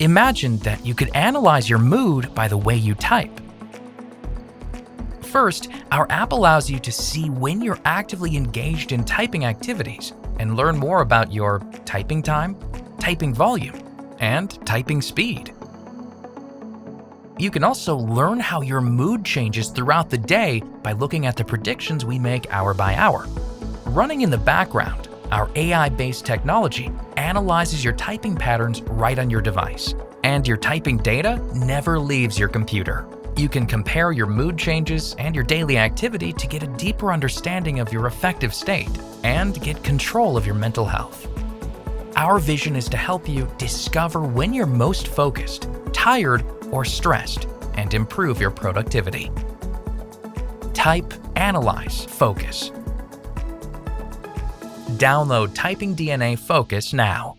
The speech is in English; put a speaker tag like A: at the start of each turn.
A: Imagine that you could analyze your mood by the way you type. First, our app allows you to see when you're actively engaged in typing activities and learn more about your typing time, typing volume, and typing speed. You can also learn how your mood changes throughout the day by looking at the predictions we make hour by hour. Running in the background, our AI-based technology analyzes your typing patterns right on your device, and your typing data never leaves your computer. You can compare your mood changes and your daily activity to get a deeper understanding of your affective state and get control of your mental health. Our vision is to help you discover when you're most focused, tired, or stressed, and improve your productivity. Type, analyze, focus. Download TypingDNA Focus now.